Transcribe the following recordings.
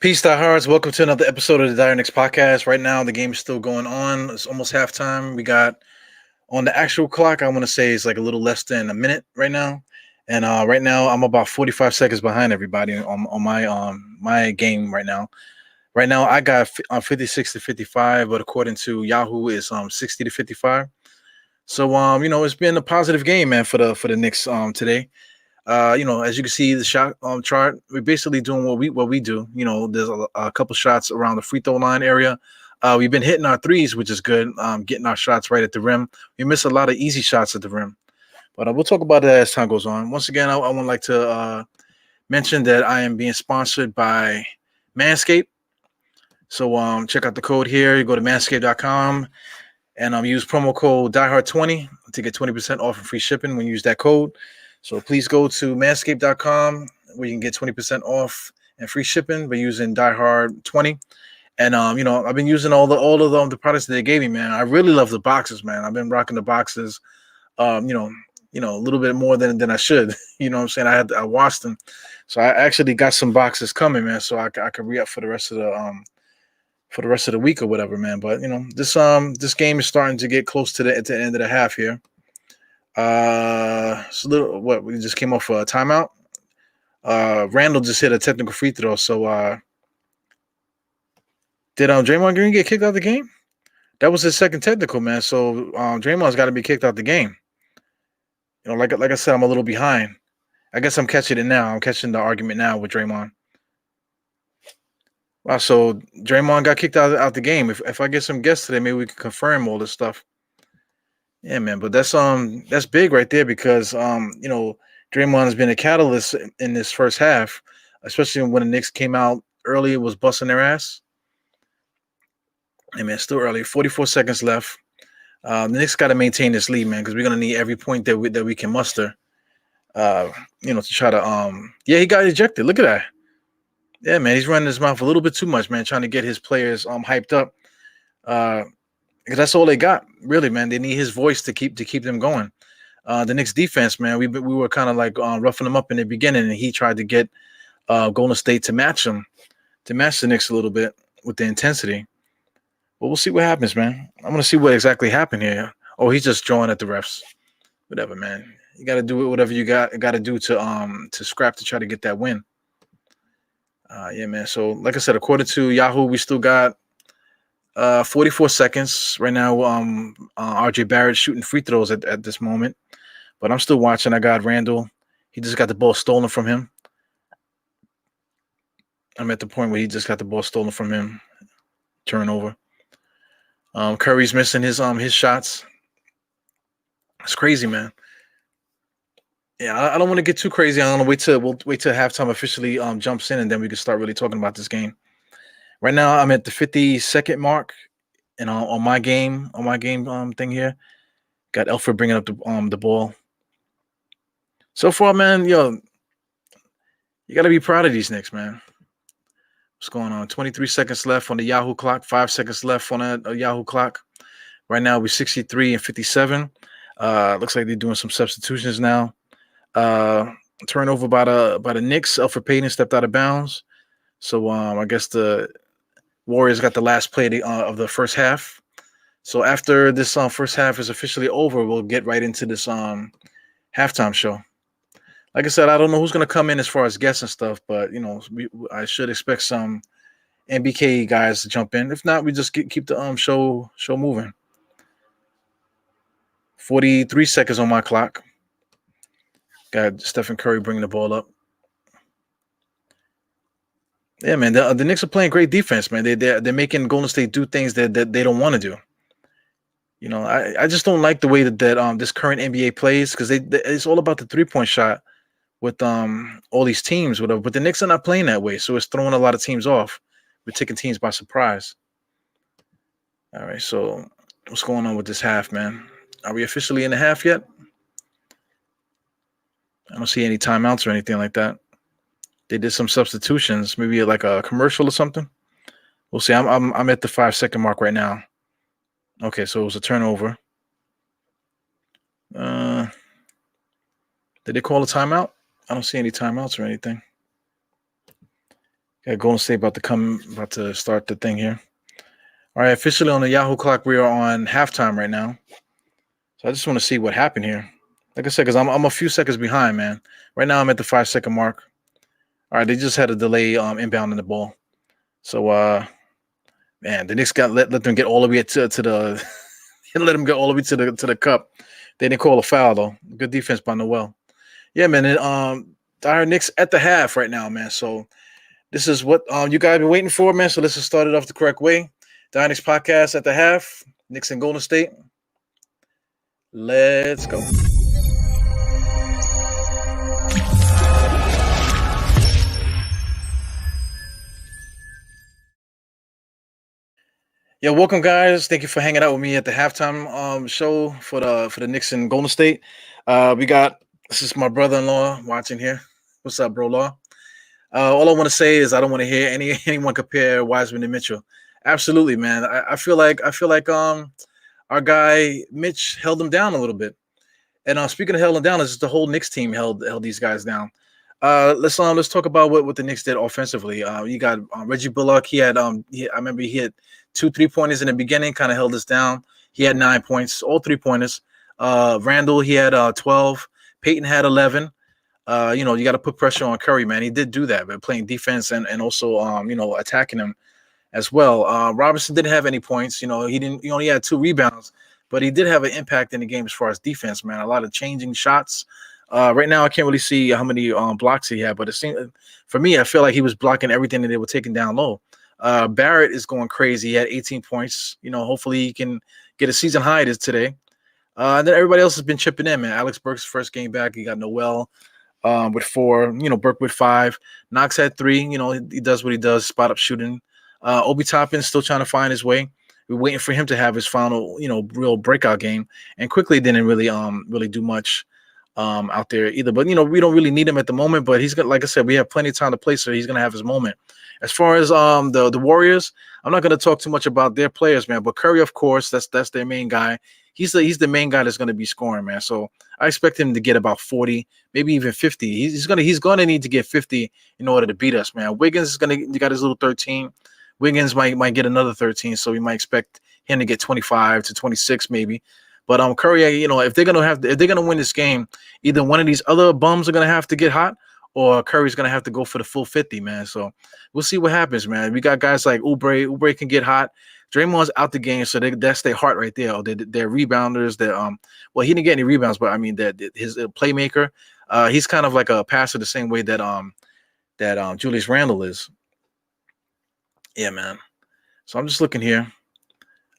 Peace, diehards. Welcome to another episode of the DiehardKnicks podcast. Right now, the game is still going on. It's almost halftime. We got on the actual clock, I want to say it's like a little less than a minute right now. And right now, I'm about 45 seconds behind everybody on my game right now. Right now, I got 56 to 55, but according to Yahoo, it's 60 to 55. So it's been a positive game, man, for the Knicks today. As you can see, the shot chart, we're basically doing what we do. There's a couple shots around the free throw line area. We've been hitting our threes, which is good. Getting our shots right at the rim. We miss a lot of easy shots at the rim, but we'll talk about that as time goes on. Once again, I would like to mention that I am being sponsored by Manscaped. So check out the code here. You go to manscaped.com and use promo code DiehardTwenty to get 20% off and free shipping when you use that code. So please go to manscaped.com where you can get 20% off and free shipping by using DiehardTwenty. And I've been using all of the products that they gave me, man. I really love the boxes, man. I've been rocking the boxes, a little bit more than I should. You know what I'm saying? I washed them, so I actually got some boxes coming, man. So I could re up for the rest of the week or whatever, man. But this game is starting to get close to the end of the half here. It's a little what we just came off a timeout. Randall just hit a technical free throw. So did Draymond Green get kicked out of the game? That was his second technical, man. So Draymond's got to be kicked out of the game. Like I said, I'm a little behind. I guess I'm catching it now. I'm catching the argument now with Draymond. Wow, so Draymond got kicked out the game. If I get some guests today, maybe we can confirm all this stuff. Yeah, man, but that's big right there because Draymond has been a catalyst in this first half, especially when the Knicks came out early, it was busting their ass. Hey man, still early. 44 seconds left. The Knicks got to maintain this lead, man, because we're gonna need every point that we can muster. To try to yeah, he got ejected. Look at that. Yeah, man, he's running his mouth a little bit too much, man, trying to get his players hyped up. Because that's all they got, really, man. They need his voice to keep them going. The Knicks defense, man, we were kind of like roughing them up in the beginning, and he tried to get Golden State to match the Knicks a little bit with the intensity. But we'll see what happens, man. I'm gonna see what exactly happened here. Oh, he's just drawing at the refs. Whatever, man. You got to do it. Whatever you got to do to scrap to try to get that win. Yeah, man. So, like I said, according to Yahoo, we still got 44 seconds right now. RJ Barrett shooting free throws at this moment, but I'm still watching. I got Randall. He just got the ball stolen from him. I'm at the point where he just got the ball stolen from him. Turnover. Curry's missing his shots. It's crazy, man. Yeah, I don't want to get too crazy. We'll wait till halftime officially jumps in, and then we can start really talking about this game. Right now, I'm at the 50-second mark, and on my game thing here, got Elfrid bringing up the ball. So far, man, you got to be proud of these Knicks, man. What's going on? 23 seconds left on the Yahoo clock. 5 seconds left on a Yahoo clock. Right now, we're 63 and 57. Looks like they're doing some substitutions now. Turnover by the Knicks. Elfrid Payton stepped out of bounds. So I guess the Warriors got the last play of the first half. So after this first half is officially over, we'll get right into this halftime show. Like I said, I don't know who's going to come in as far as guests and stuff, but I should expect some NBK guys to jump in. If not, we just keep the show moving. 43 seconds on my clock. Got Stephen Curry bringing the ball up. Yeah, man, the Knicks are playing great defense, man. They're making Golden State do things that they don't want to do. I just don't like the way that this current NBA plays because it's all about the 3-point shot with all these teams, whatever. But the Knicks are not playing that way, so it's throwing a lot of teams off. We're taking teams by surprise. All right, so what's going on with this half, man? Are we officially in the half yet? I don't see any timeouts or anything like that. They did some substitutions, maybe like a commercial or something. We'll see. I'm at the 5-second mark right now. Okay, so it was a turnover. Did they call a timeout? I don't see any timeouts or anything. Yeah, Golden State about to start the thing here. All right, officially on the Yahoo clock, we are on halftime right now. So I just want to see what happened here. Like I said, because I'm a few seconds behind, man. Right now I'm at the 5 second mark. All right, they just had a delay inbound in the ball. So man, the Knicks got let them get all the way to the let them get all the way to the cup. They didn't call a foul though. Good defense by Noel. Yeah, man. And, DiehardKnicks at the half right now, man. So this is what you guys been waiting for, man. So let's just start it off the correct way. DiehardKnicks podcast at the half. Knicks and Golden State. Let's go. Yeah, welcome guys. Thank you for hanging out with me at the halftime show for the Knicks and Golden State. This is my brother-in-law watching here. What's up, bro? Law. All I want to say is I don't want to hear anyone compare Wiseman to Mitchell. Absolutely, man. I feel like our guy Mitch held him down a little bit. And speaking of holding down, is the whole Knicks team held these guys down. Let's talk about what the Knicks did offensively. You got Reggie Bullock. I remember he had 2 3-pointers in the beginning, kind of held us down. He had 9 points, all 3-pointers. Randall, he had 12. Peyton had 11. You got to put pressure on Curry, man. He did do that, but playing defense and also attacking him as well. Robinson didn't have any points. He only had 2 rebounds, but he did have an impact in the game as far as defense, man. A lot of changing shots. Right now, I can't really see how many blocks he had, but it seemed, for me, I feel like he was blocking everything that they were taking down low. Barrett is going crazy. He had 18 points. Hopefully he can get a season high today. And then everybody else has been chipping in, man. Alex Burks' first game back. He got Noel with 4. Burke with 5. Knox had 3. He does what he does, spot up shooting. Obi Toppin still trying to find his way. We're waiting for him to have his final, real breakout game. And quickly didn't really do much out there either. But, we don't really need him at the moment. But he's got, like I said, we have plenty of time to play, so he's going to have his moment. As far as the Warriors, I'm not going to talk too much about their players, man. But Curry, of course, that's their main guy. He's the main guy that's going to be scoring, man. So I expect him to get about 40, maybe even 50. He's going to need to get 50 in order to beat us, man. Wiggins you got his little 13. Wiggins might get another 13, so we might expect him to get 25 to 26 maybe. But Curry, if they're gonna win this game, either one of these other bums are gonna have to get hot, or Curry's gonna have to go for the full 50, man. So we'll see what happens, man. We got guys like Oubre. Oubre can get hot. Draymond's out the game, so that's their heart right there. They're rebounders. He didn't get any rebounds, but I mean that his playmaker. He's kind of like a passer the same way that Julius Randle is. Yeah, man. So I'm just looking here.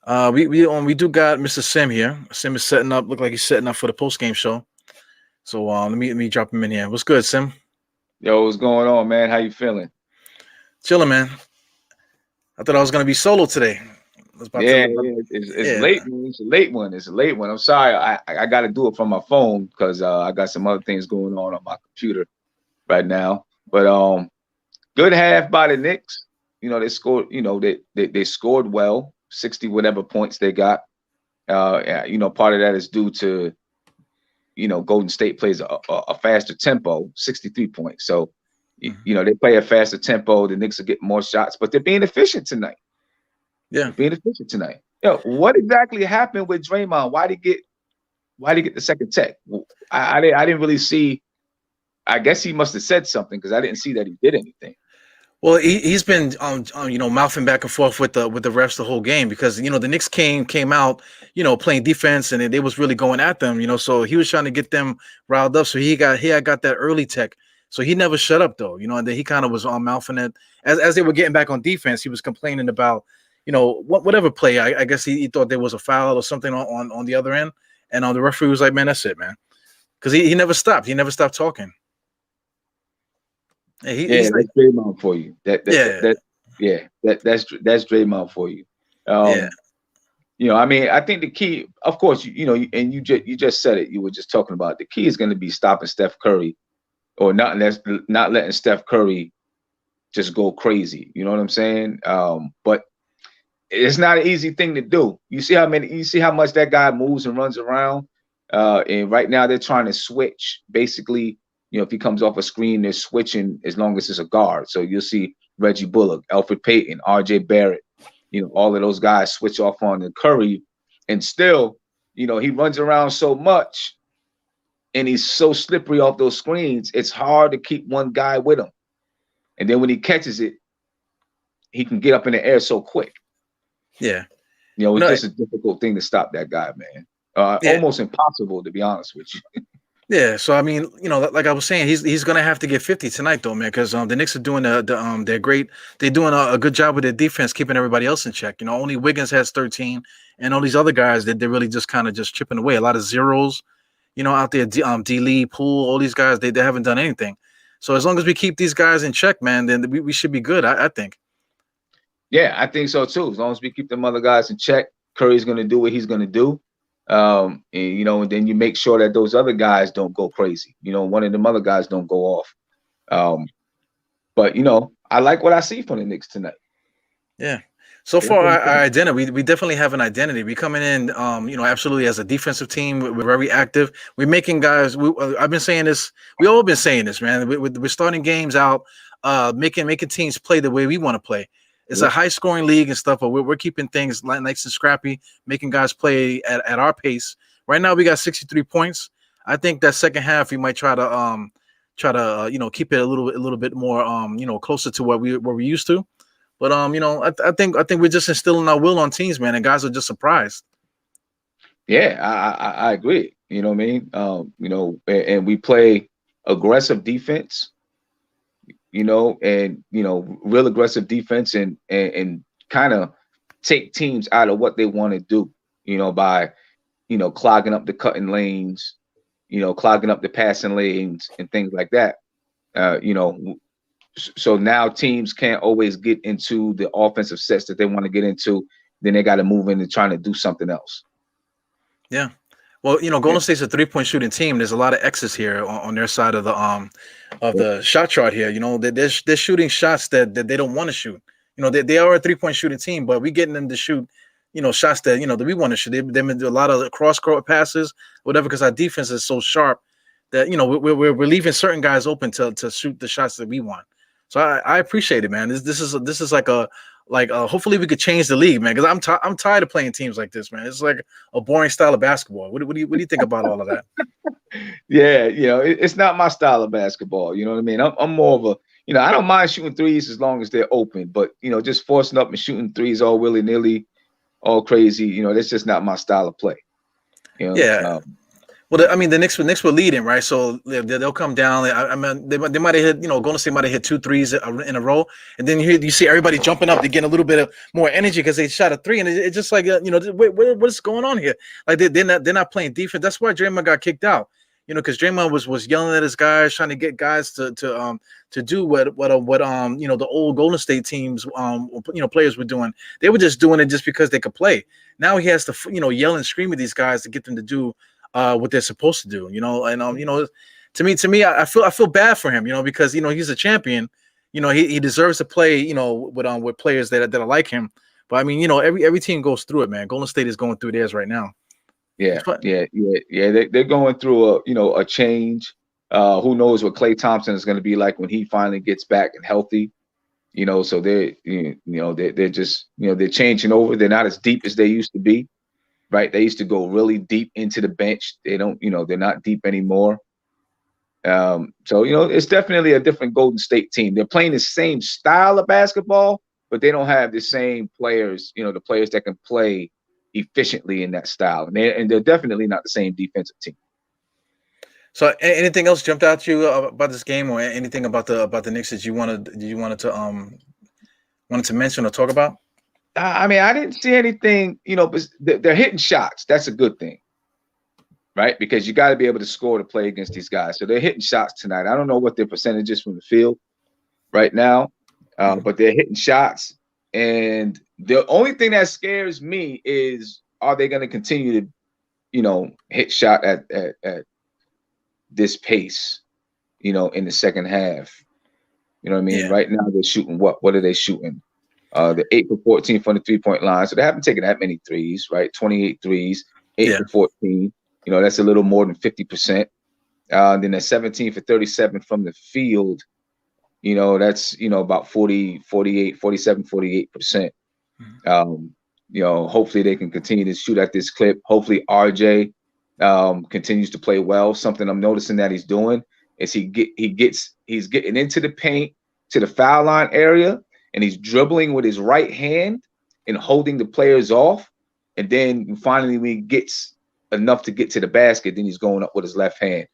We do got Mr. Sim here. Sim is setting up. Look like he's setting up for the post game show. So let me drop him in here. What's good, Sim? Yo, what's going on, man? How you feeling? Chilling, man. I thought I was gonna be solo today. It's late. It's a late one. It's a late one. I'm sorry. I got to do it from my phone because I got some other things going on my computer right now. But good half by the Knicks. They scored. They scored well. 60 whatever points they got. Part of that is due to, Golden State plays a faster tempo, 63 points. So, they play a faster tempo. The Knicks will get more shots, but they're being efficient tonight. Yeah, they're being efficient tonight. What exactly happened with Draymond? Why did he get the second tech? I didn't really see. I guess he must have said something because I didn't see that he did anything. Well, he's been mouthing back and forth with the refs the whole game because the Knicks came out playing defense and they was really going at them, so he was trying to get them riled up. So he had got that early tech, so he never shut up though, and then he kind of was on mouthing it as they were getting back on defense. He was complaining about whatever play. I guess he thought there was a foul or something on the other end, and the referee was like, "Man, that's it, man," because he never stopped. He never stopped talking. He's that's Draymond for you. That's Draymond for you. I mean, I think the key, of course, and you just said it. You were just talking about the key is going to be stopping Steph Curry, or not letting Steph Curry just go crazy. You know what I'm saying? But it's not an easy thing to do. You see how much that guy moves and runs around. And right now they're trying to switch basically. If he comes off a screen, they're switching as long as it's a guard. So you'll see Reggie Bullock, Alfred Payton, R.J. Barrett, all of those guys switch off on the Curry, and still, he runs around so much, and he's so slippery off those screens. It's hard to keep one guy with him, and then when he catches it, he can get up in the air so quick. Yeah, it's just a difficult thing to stop that guy, man. Almost impossible, to be honest with you. Yeah, so I mean, like I was saying, he's gonna have to get 50 tonight, though, man, because the Knicks are doing they're great. They're doing a good job with their defense, keeping everybody else in check. Only Wiggins has 13, and all these other guys they're really just kind of just chipping away. A lot of zeros, out there. D. Lee, Poole, all these guys they haven't done anything. So as long as we keep these guys in check, man, then we should be good. I think. Yeah, I think so too. As long as we keep them other guys in check, Curry's gonna do what he's gonna do. And then you make sure that those other guys don't go crazy. One of them other guys don't go off. But I like what I see from the Knicks tonight. Yeah. So far, our identity, we definitely have an identity. We coming in, absolutely as a defensive team. We're very active. We're making guys. I've been saying this. We all been saying this, man. We're starting games out, making teams play the way we want to play. It's a high-scoring league and stuff, but we're keeping things nice and scrappy, making guys play at our pace. Right now, we got 63 points. I think that second half we might try to keep it a little bit more closer to what we used to. But I think we're just instilling our will on teams, man, and guys are just surprised. Yeah, I agree. You know what I mean? And we play aggressive defense. Real aggressive defense and kind of take teams out of what they want to do, by, clogging up the cutting lanes, clogging up the passing lanes and things like that. So now teams can't always get into the offensive sets that they want to get into. Then they got to move into trying to do something else. Yeah. Well, Golden State's a 3-point shooting team. There's a lot of X's here on their side of the shot chart here. They're shooting shots that they don't want to shoot. They are a 3-point shooting team, but we're getting them to shoot, shots that that we want to shoot. They've been doing a lot of cross-court passes, whatever, because our defense is so sharp that we're leaving certain guys open to shoot the shots that we want. So I appreciate it, man. This is like hopefully we could change the league, man, because I'm tired of playing teams like this, man. It's like a boring style of basketball. What do you think about all of that? Yeah, it's not my style of basketball. You know what I mean? I'm more of a, I don't mind shooting threes as long as they're open, but just forcing up and shooting threes all willy-nilly, all crazy, that's just not my style of play. Yeah. Well, I mean, the Knicks were leading, right? So they'll come down. I mean, they might have hit, Golden State might have hit 2 threes in a row, and then you see everybody jumping up to get a little bit of more energy because they shot a 3, and it's just like, what's going on here? Like they're not playing defense. That's why Draymond got kicked out, because Draymond was yelling at his guys, trying to get guys to do what the old Golden State teams players were doing. They were just doing it just because they could play. Now he has to yell and scream at these guys to get them to do what they're supposed to do, and to me, I feel bad for him, because he's a champion, he deserves to play, with players that are like him. But I mean, every team goes through it, man. Golden State is going through theirs right now. Yeah. They're going through a change. Who knows what Klay Thompson is going to be like when he finally gets back and healthy. So they're just they're changing over. They're not as deep as they used to be. Right, they used to go really deep into the bench. They don't, they're not deep anymore. So it's definitely a different Golden State team. They're playing the same style of basketball, but they don't have the same players. The players that can play efficiently in that style, and they're definitely not the same defensive team. So, anything else jumped out to you about this game, or anything about the Knicks that you wanted to mention or talk about? I mean, I didn't see anything, but they're hitting shots. That's a good thing, right? Because you got to be able to score to play against these guys. So they're hitting shots tonight. I don't know what their percentage is from the field right now, but they're hitting shots. And the only thing that scares me is, are they going to continue to, hit shot at this pace, in the second half? You know what I mean? Yeah. Right now they're shooting what? What are they shooting? They're 8 for 14 from the 3-point line. So they haven't taken that many threes, right? 28 threes, 8 for 14. That's a little more than 50%. Then they're 17 for 37 from the field. That's about 40, 48, 47, 48%. Hopefully they can continue to shoot at this clip. Hopefully RJ continues to play well. Something I'm noticing that he's doing is he's getting into the paint, to the foul line area, and he's dribbling with his right hand and holding the players off. And then finally, when he gets enough to get to the basket, then he's going up with his left hand.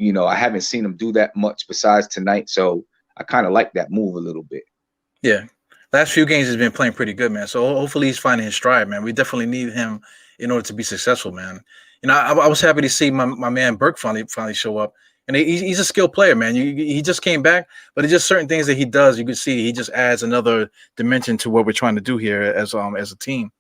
I haven't seen him do that much besides tonight, so I kind of like that move a little bit. Yeah. Last few games he's been playing pretty good, man. So hopefully he's finding his stride, man. We definitely need him in order to be successful, man. I was happy to see my man Burke finally show up. And he's a skilled player, man. He just came back, but it's just certain things that he does. You can see he just adds another dimension to what we're trying to do here as a team.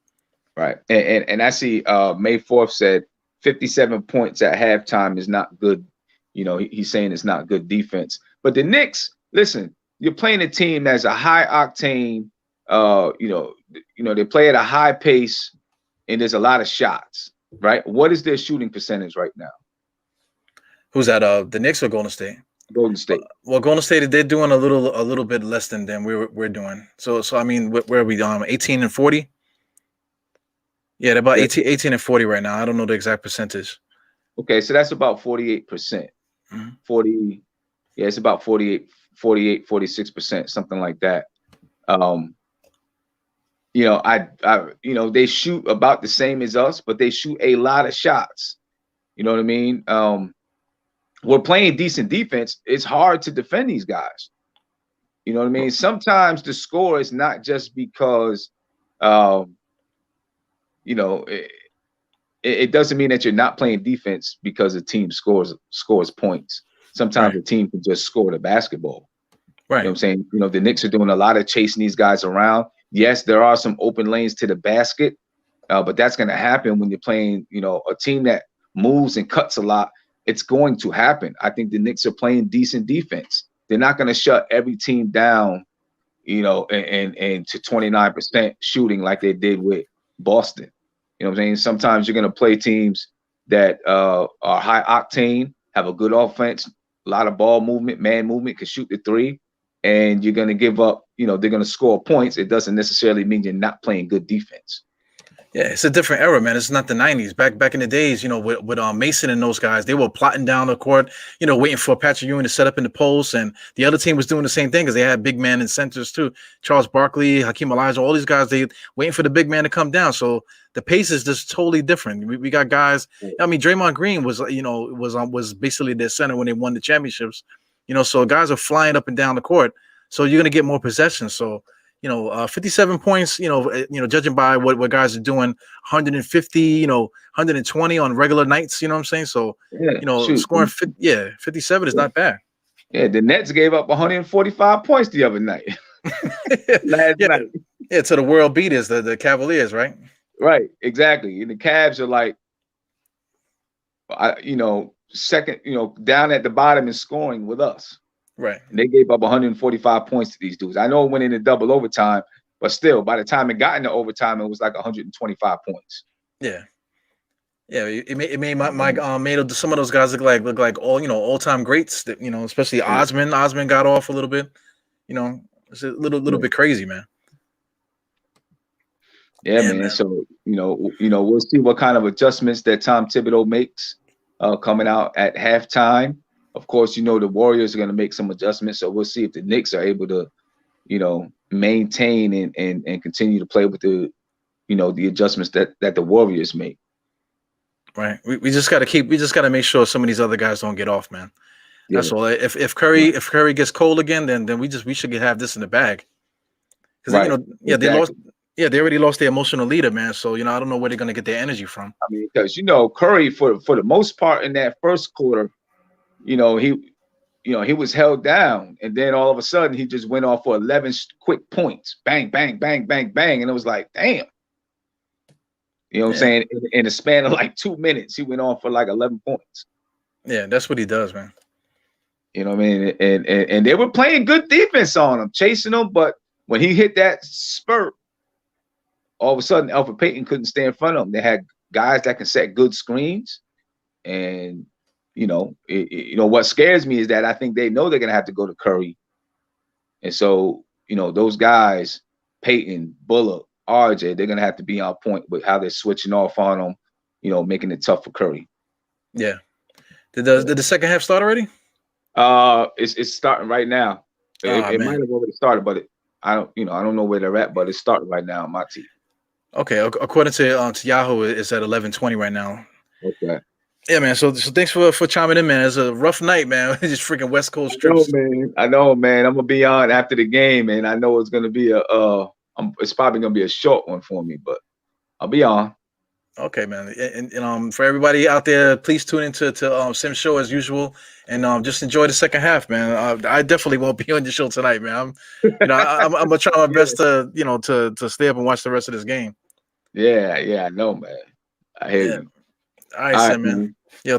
Right. And I see May 4th said 57 points at halftime is not good. He's saying it's not good defense. But the Knicks, listen, you're playing a team that's a high octane. They play at a high pace, and there's a lot of shots. Right. What is their shooting percentage right now? Who's that? The Knicks or Golden State? Golden State. Well, Golden State, they're doing a little bit less than we're doing. So I mean, where are we on? 18 and 40. Yeah, they're about 18 and 40 right now. I don't know the exact percentage. Okay, so that's about 48%. 40. Yeah, it's about 48, 46%, something like that. They shoot about the same as us, but they shoot a lot of shots. You know what I mean? We're playing decent defense. It's hard to defend these guys. You know what I mean? Sometimes the score is not just because, it doesn't mean that you're not playing defense because the team scores points. Sometimes the team can just score the basketball. Right. You know what I'm saying? The Knicks are doing a lot of chasing these guys around. Yes, there are some open lanes to the basket, but that's going to happen when you're playing, a team that moves and cuts a lot. It's going to happen. I think the Knicks are playing decent defense. They're not going to shut every team down, and to 29% shooting like they did with Boston. You know what I'm saying? Sometimes you're going to play teams that are high octane, have a good offense, a lot of ball movement, man movement, can shoot the three, and you're going to give up, they're going to score points. It doesn't necessarily mean you're not playing good defense. Yeah, it's a different era, man. It's not the 90s. Back in the days, with Mason and those guys, they were plotting down the court, waiting for Patrick Ewing to set up in the post, and the other team was doing the same thing because they had big men and centers too. Charles Barkley, Hakeem Olajuwon, all these guys, they waiting for the big man to come down. So the pace is just totally different. We got guys. I mean, Draymond Green was basically their center when they won the championships. So guys are flying up and down the court. So you're gonna get more possession. So 57 points, judging by what guys are doing, 150, 120 on regular nights, you know what I'm saying? So, scoring 57 is not bad. Yeah, the Nets gave up 145 points the other night. Last night. Yeah, to the world beaters, the Cavaliers, right? Right, exactly. And the Cavs are like, second, down at the bottom in scoring with us. Right. And they gave up 145 points to these dudes. I know it went into double overtime, but still, by the time it got into overtime, it was like 125 points. Yeah. Yeah, it made some of those guys look like all-time greats. That, especially Osman. Osman got off a little bit. It's a little bit crazy, man. Yeah, man. So we'll see what kind of adjustments that Tom Thibodeau makes coming out at halftime. Of course, the Warriors are going to make some adjustments, so we'll see if the Knicks are able to, maintain and continue to play with the adjustments that the Warriors make. Right. We just got to make sure some of these other guys don't get off, man. That's all. If Curry gets cold again, then we should have this in the bag. Because they lost. Yeah, they already lost their emotional leader, man. So I don't know where they're going to get their energy from. I mean, because Curry for the most part in that first quarter. He was held down, and then all of a sudden he just went off for 11 quick points, bang, bang, bang, bang, bang, and it was like, damn. You know what I'm saying? In a span of like 2 minutes, he went on for like 11 points. Yeah, that's what he does, man. You know what I mean? And they were playing good defense on him, chasing him, but when he hit that spurt, all of a sudden Elfrid Payton couldn't stay in front of him. They had guys that can set good screens, and what scares me is that I think they know they're gonna have to go to Curry And so, those guys, Peyton, Bullock, RJ, they're gonna have to be on point with how they're switching off on them, making it tough for Curry. Yeah. Did the second half start already? It's starting right now. It might have already started, but I don't know where they're at, but it's starting right now on my team. Okay, according to Yahoo, it's at 11:20 right now. Okay. Yeah, man. So thanks for chiming in, man. It's a rough night, man. Just freaking West Coast trips. I know, man. I'm gonna be on after the game, and I know it's gonna be it's probably gonna be a short one for me, but I'll be on. Okay, man. And for everybody out there, please tune into Sim Show as usual, and just enjoy the second half, man. I definitely won't be on your show tonight, man. I'm gonna try my best to to stay up and watch the rest of this game. Yeah, I know, man. I hear you. All right, Sim, man. Yo,